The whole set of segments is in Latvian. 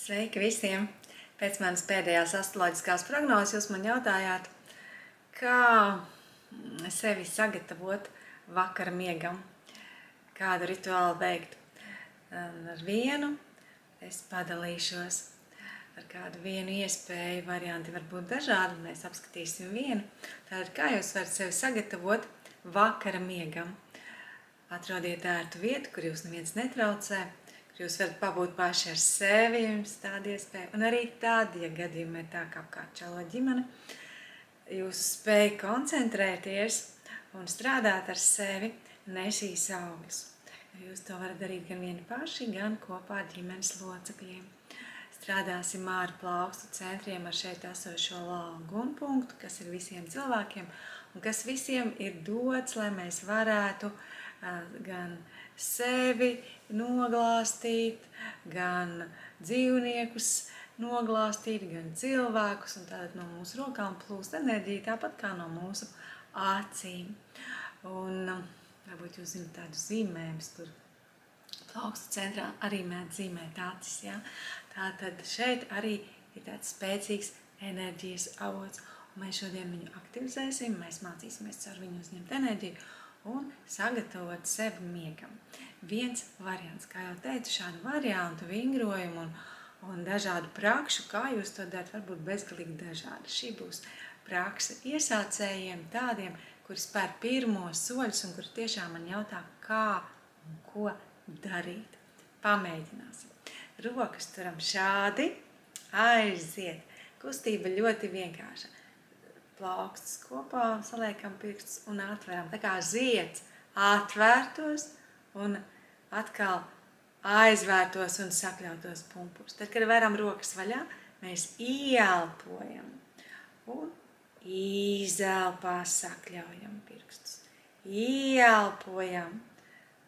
Sveiki visiem! Pēc manas pēdējās astroloģiskās prognozes jūs man jautājāt, kā sevi sagatavot vakara miegam, kādu rituālu veikt. Ar vienu es padalīšos ar kādu vienu iespēju, varianti var būt dažādi, mēs apskatīsim vienu. Tātad, kā jūs varat sevi sagatavot vakara miegam? Atrodiet ērtu vietu, kur jūs neviens netraucē, kur jūs varat pabūt paši ar sevi, jums tāda iespēja. Un arī tādi, ja gadījumā ir tā kā apkārt čalo ģimene, jūs spēj koncentrēties un strādāt ar sevi, nesīs augļus. Jūs to varat darīt gan vieni paši, gan kopā ar ģimenes locekļiem. Strādāsim ar plaukstu centriem, ar šeit esošo lāgunu punktu, kas ir visiem cilvēkiem un kas visiem ir dots, lai mēs varētu gan sevi noglāstīt, gan dzīvniekus noglāstīt, gan cilvēkus, un tātad no mūsu rokām plūst enerģija, tāpat kā no mūsu acīm. Un varbūt jūs zināt tādu zīmējumus, tur plaukstu centrā arī mēdz zīmēt acis, ja? Tātad šeit arī ir tāds spēcīgs enerģijas avots, un mēs šodien viņu aktivizēsim, mēs mācīsimies caur viņu uzņemt enerģiju un sagatavot sevi miegam. Viens variants, kā jau teicu, šādu variantu, vingrojumu un dažādu prakšu, kā jūs to darat, varbūt bezgalīgi dažādi. Šī būs praksa iesācējiem, tādiem, kuri spēr pirmos soļus un kuri tiešām man jautā, kā un ko darīt. Pamēģināsim. Rokas turam šādi, aiziet. Kustība ļoti vienkārša. Plaukstus kopā saliekam pirkstus un atveram. Tā kā zieds atvērtos un atkal aizvērtos un sakļautos pumpurs. Tad, kad varam rokas vaļā, mēs ieelpojam un izelpā sakļaujam pirkstus. Ieelpojam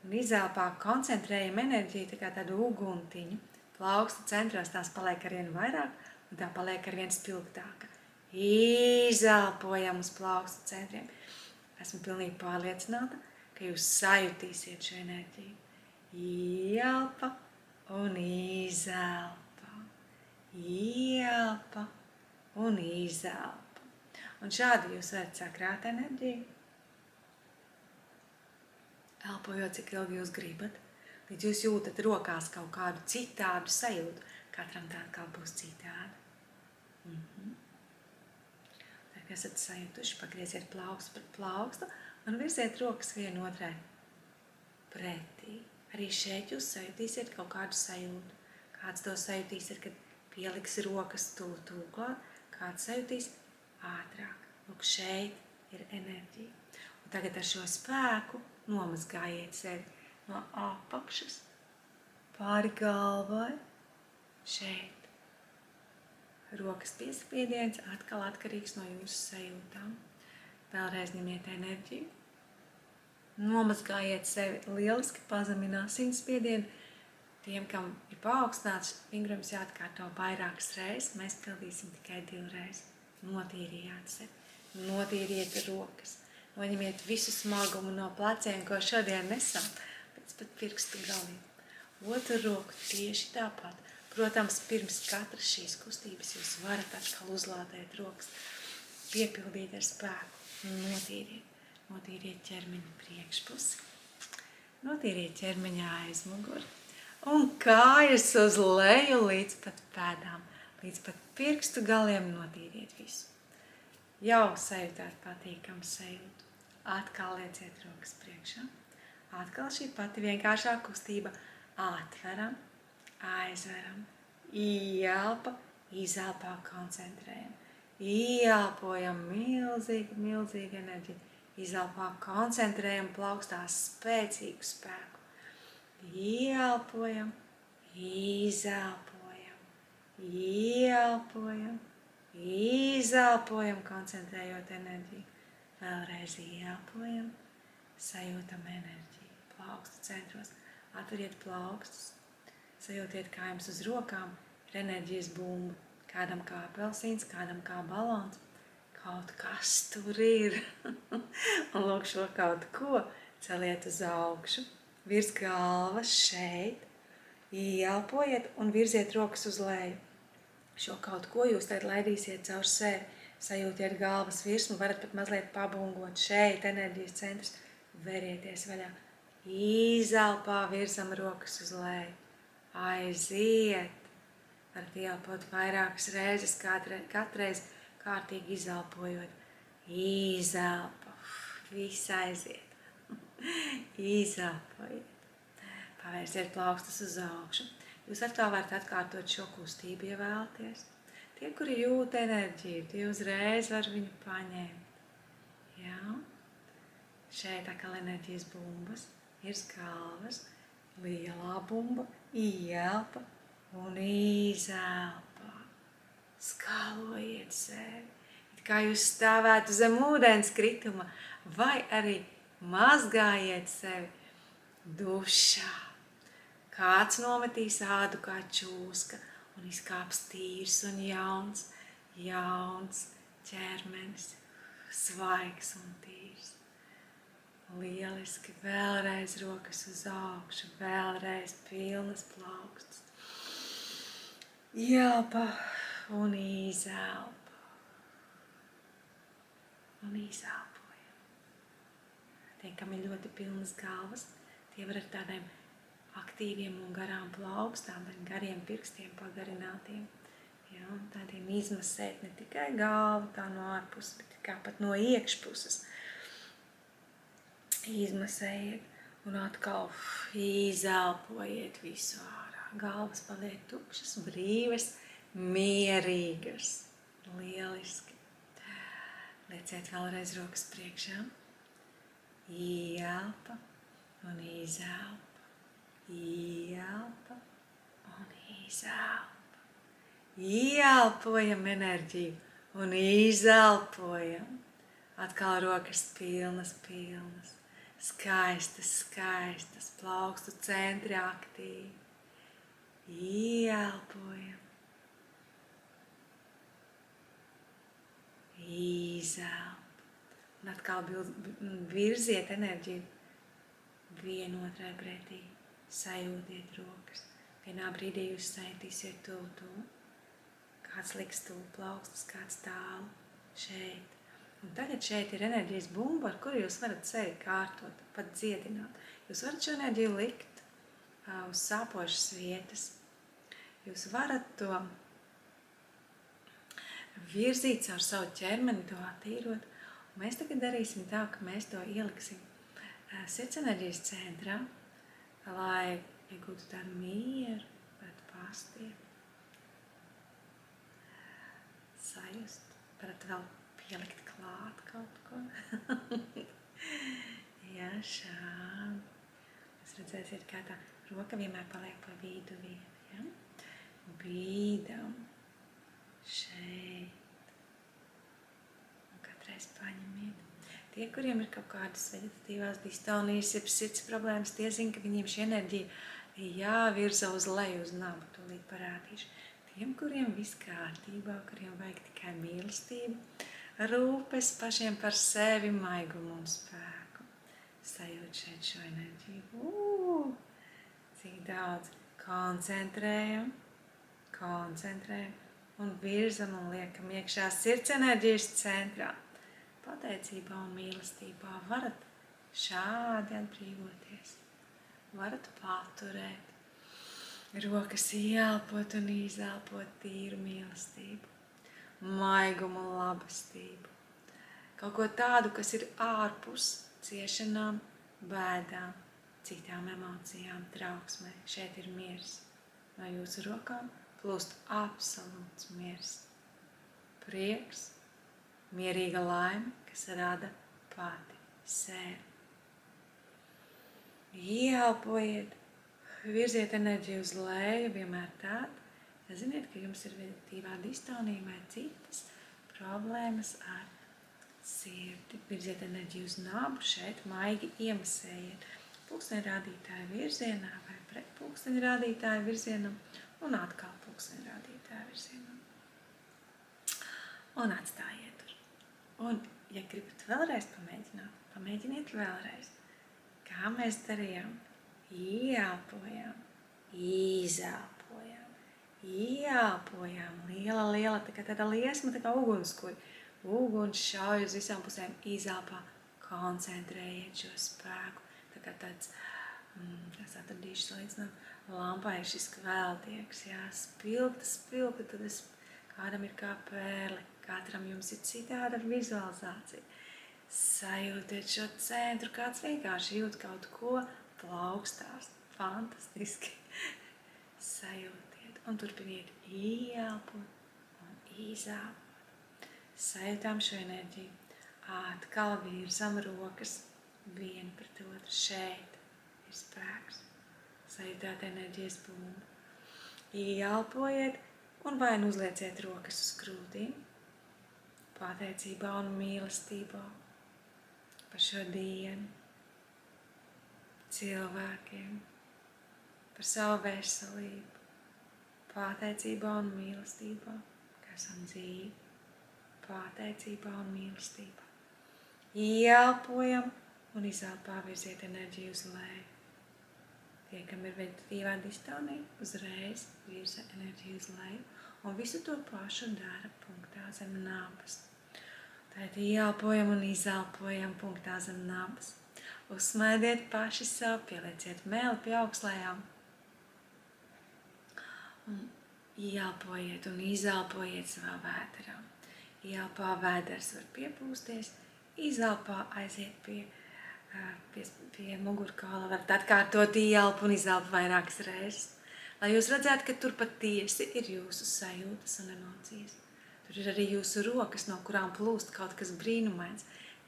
un izelpā koncentrējam enerģiju, tā kā tādu uguntiņu. Plaukstu centros tās paliek arvien vairāk un tā paliek arvien spilgtāka. Izelpojam uz plaukstu centriem. Esmu pilnīgi pārliecināta, ka jūs sajutīsiet šo enerģiju. Ielpa un izelpa. Ielpa un izelpa. Un šādi jūs varat sakrāt enerģiju. Elpojot, cik ilgi jūs gribat, līdz jūs jūtat rokās kaut kādu citādu sajūtu. Katram tā kā būs citāda. Tad, kad esat sajutuši, pagrieziet plaukstu pret plaukstu un virziet rokas vienotrai pretī. Arī šeit jūs sajutīsiet kaut kādu sajūtu. Kāds to sajutīsiet, kad pieliks rokas tuvu klāt, kāds sajūtīs ātrāk. Lūk, šeit ir enerģija. Un tagad ar šo spēku nomazgājiet sevi no apakšas, pāri galvai, šeit. Rokas piespiediens atkal atkarīgs no jūsu sajūtām. Vēlreiz ņemiet enerģiju. Nomazgājiet sevi lieliski, pazemināt asinsspiedienu. Tiem, kam ir paaugstināts, vingrojums jāatkārto vairākas reizes, mēs pildīsim tikai 2 reizes. Notīrījāt sevi, notīriet rokas. Noņemiet visu smagumu no pleciem, ko šodien nesam, pēc pat pirkstu galiem. Otru roku tieši tāpat. Protams, pirms katras šīs kustības jūs varat atkal uzlādēt rokas, piepildīt ar spēku. Notīriet. Notīriet ķermeņa priekšpusi. Notīriet ķermeņa aizmuguri. Un kājas uz leju līdz pat pēdām, līdz pat pirkstu galiem notīriet visu. Jau sajūtāt patīkamu sajūtu. Atkal lieciet rokas priekšā. Atkal šī pati vienkāršā kustība. Atveram, aizveram, ieelpa, izelpā koncentrējam. Ieelpojam milzīgu enerģiju. Izelpā koncentrējam plaukstās spēcīgu spēku. Ieelpojam, izelpojam, ieelpojam, izelpojam, koncentrējot enerģiju. Vēlreiz ieelpojam, sajūtam enerģiju. Plaukstu centros. Atveriet plaukstus. Sajūtiet, kā jums uz rokām ir enerģijas bumba. Kādam kā apelsīns, kādam kā balons. Kaut kas tur ir. Un lūk, šo kaut ko celiet uz augšu. Virs galvas šeit. Ieelpojiet un virziet rokas uz leju. Šo kaut ko jūs tagad laidīsiet caur sevi. Sajūtiet galvas virsmu, varat pat mazliet pabungot šeit, enerģijas centrs. Verieties vaļā. Izelpā virzam rokas uz leju. Aiziet. Varat ieelpot vairākas reizes, katreiz kārtīgi izelpojot. Izelpa. Viss aiziet. Izelpojiet. Pavērsiet plaukstus uz augšu. Jūs atkal varat atkārtot šo kustību, ja vēlaties. Tie, kuri jūt enerģiju, tie uzreiz var viņu paņemt. Jā. Šeit atkal enerģijas bumbas, virs galvas, lielā bumba, ieelpa un izelpa. Skalojiet sevi, it kā jūs stāvētu zem ūdens krituma, vai arī mazgājiet sevi dušā. Kāds nometīs ādu kā čūska un izkāps tīrs un jauns ķermenis, svaigs un tīrs. Lieliski, vēlreiz rokas uz augšu, vēlreiz pilnas plaukstas. Ielpa un izelpa. Un izelpojam. Tie, kam ir ļoti pilnas galvas, tie var ar tādiem aktīviem un garām plaukstām, gariem pirkstiem pagarinātiem. Ja, tādiem izmasēt ne tikai galvu tā no ārpuses, bet kā pat no iekšpuses. Izmasējiet un atkal izelpojiet visu ārā. Galvas paliek tukšas, brīvas, mierīgas. Lieliski. Lieciet vēlreiz rokas priekšā. Ielpa un izelpa. Ielpa un izelpa. Ielpojam enerģiju un izelpojam. Atkal rokas pilnas. Skaistas, plaukstu centri aktīvi. Ielpojam. Izelpa. Un atkal virziet enerģiju vienotrai pretī. Sajūtiet rokas. Vienā brīdī jūs sajūtīsiet tuvu. Kāds liks tuvu plaukstus, kāds tālu. Šeit. Un tagad šeit ir enerģijas bumba, ar kuru jūs varat sevi kārtot, pat dziedināt. Jūs varat šo enerģiju likt uz sāpošas vietas. Jūs varat to virzīt caur savu ķermeni, to attīrot. Un mēs tagad darīsim tā, ka mēs to ieliksim sirds enerģijas centrā, lai iegūtu tādu mieru, varat pastiet, sajust, varat vēl pielikt klāt kaut ko. Jā, šādi. Jūs redzēsiet, kā tā roka vienmēr paliek pa vidu vieta. Ja? Bīdam, šeit. Un katreiz paņemiet. Tie, kuriem ir kaut kādas veģetatīvās distonijas, jeb sirds problēmas, tie zina, ka viņiem šī enerģija jāvirza uz leju, uz nabu, tūlīt parādīšu. Tiem, kuriem viss kārtībā, kuriem vajag tikai mīlestību, rūpes pašiem par sevi, maigumu un spēku. Sajūt šeit šo enerģiju. Cik daudz. Koncentrējam un virzam un liekam iekšā sirds enerģijas centrā. Pateicībā un mīlestībā varat šādi atbrīvoties. Varat paturēt. Rokas ieelpot un izelpot tīru mīlestību. Maigumu un labestību. Kaut ko tādu, kas ir ārpus ciešanām, bēdām, citām emocijām, trauksmē. Šeit ir miers. No jūsu rokām plūst absolūts miers. Prieks. Mierīga laime, kas rada pati sevi. Ieelpojiet, virziet enerģiju uz leju, vienmēr tād. Ziniet, ka jums ir veģetatīvā distonija vai citas problēmas ar sirdi. Virziet enerģiju uz nabu, šeit maigi iemasējiet. Pulksteņrādītāja virzienā vai pret pulksteņrādītāja virzienam un atkal pulksteņrādītāja virzienam. Un atstājiet. Un, ja gribat vēlreiz pamēģināt, pamēģiniet vēlreiz. Kā mēs darījām? Ieelpojām, Izelpojam. Ieelpojam. Liela, tā kā tāda liesma, tā kā ugunskuri. Uguns šauj uz visām pusēm. Izelpā. Koncentrējiet šo spēku. Tā kā tāds, es atradīšu salīdzinām, lampai ir šis kvēltieks, jā, spilgta, tad kādam ir kā pērli, katram jums ir citāda vizualizācija. Sajūtiet šo centru, kāds vienkārši jūt kaut ko plaukstās. Fantastiski. Sajūtiet un turpiniet ieelpot un izelpot. Sajūtām šo enerģiju. Atkal virzam rokas vienu pret otru. Šeit ir spēks. Sajūtāt enerģijas bumbu. Ieelpojiet un vai nu uzlieciet rokas uz krūtīm. Pateicībā un mīlestībā par šo dienu, cilvēkiem, par savu veselību, pateicībā un mīlestībā, ka esam dzīvi, pateicībā un mīlestībā. Ieelpojam un izelpā virziet enerģiju uz leju. Tie, kam ir vegetatīvā distonija, uzreiz virza enerģiju uz leju un visu to pašu dara punktā zem nabas. Tātad ieelpojam un izelpojam punktā zem nabas. Uzsmaidiet paši sev, pielieciet mēli pie augslējām. Ieelpojiet un izelpojiet savā vēderā. Ieelpā vēders var piepūsties, izelpā aiziet pie mugurkaula. Varat atkārtot ieelpu un izelpu vairākas reizes, lai jūs redzētu, ka tur patiesi ir jūsu sajūtas un emocijas. Tur ir arī jūsu rokas, no kurām plūst kaut kas brīnumains.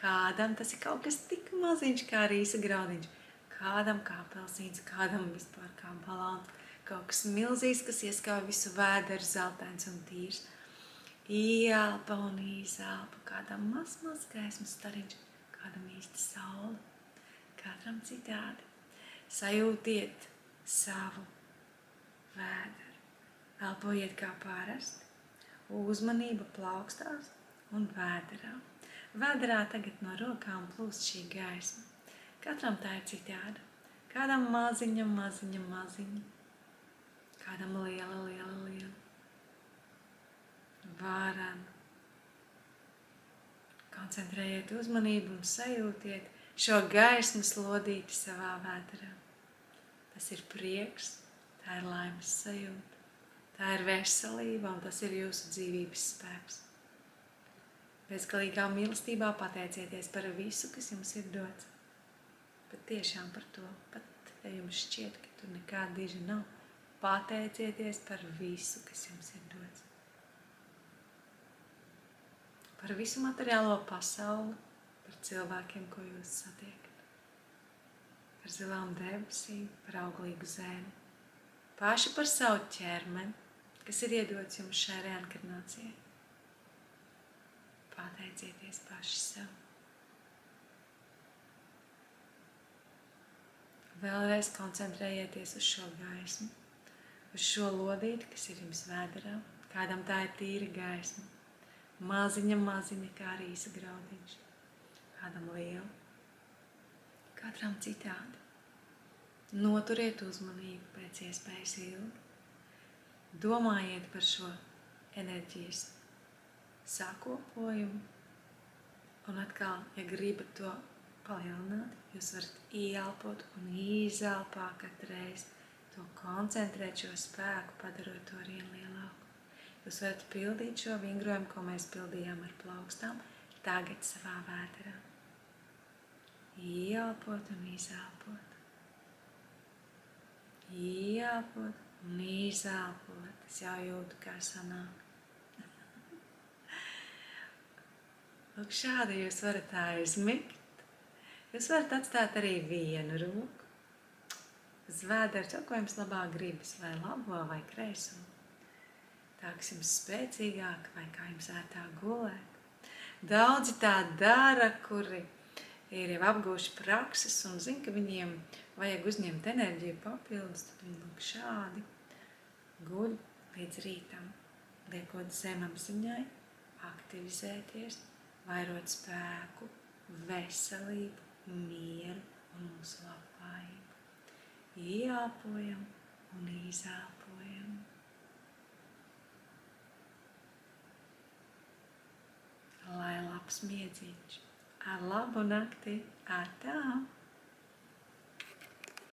Kādam tas ir kaut kas tik maziņš kā rīsa graudiņš, kādam kā apelsīns, kādam vispār kā balons. Kaut kas milzīgs, kas ieskauj visu vēderu, zeltains un tīrs. Ieelpa un izelpa, kādam maz gaismas stariņš, kādam īsti saule, katram citādi. Sajūtiet savu vēderu. Elpojiet kā parasti, uzmanība plaukstās un vēderā. Vēderā tagad no rokām plūst šī gaisma. Katram tā ir citāda. Kādam maziņa, kādam liela. Vārana. Koncentrējiet uzmanību un sajūtiet šo gaismas lodīti savā vēderā. Tas ir prieks, tā ir laimes sajūta, tā ir veselība un tas ir jūsu dzīvības spēks. Bezgalīgā mīlestībā pateicieties par visu, kas jums ir dots. Pat tiešām par to, pat ja jums šķiet, ka tur nekāda diža nav, pateicieties par visu, kas jums ir dots. Par visu materiālo pasauli, par cilvēkiem, ko jūs satiekat, par zilām debesīm, par auglīgu zemi, paši par savu ķermeni, kas ir iedots jums šai reinkarnācijai. Pateicieties paši sev. Vēlreiz koncentrējieties uz šo gaismu, uz šo lodīti, kas ir jums vēderā, kādam tā ir tīra gaisma. Maziņa kā rīsa graudiņš, kādam liela, katram citādi. Noturiet uzmanību pēc iespējas ilgi. Domājiet par šo enerģijas sakopojumu un atkal, ja gribat to palielināt, jūs varat ieelpot un izelpā katreiz to koncentrēt šo spēku, padarot to arvien lielāku. Jūs varat pildīt šo vingrojumu, ko mēs pildījām ar plaukstām, tagad savā vēderā. Ieelpot un izelpot. Ieelpot un izelpot. Es jau jūtu, kā sanāk. Lūk, šādi jūs varat aizmigt. Jūs varat atstāt arī vienu roku. Uz vēdera, to, ko jums labāk gribas, vai labo vai kreiso. Tā, kas jums spēcīgāk, vai kā jums ērtāk gulēt. Daudzi tā dara, kuri ir jau apguvuši prakses un zina, ka viņiem vajag uzņemt enerģiju papildus, tad viņi lūk šādi guļ līdz rītam, liekot zemapziņai, aktivizēties, vairot spēku, veselību, mieru un mūsu labklājību. Ieelpojam un izelpojam. Lai labs miedziņš. Ar labu nakti. Atā!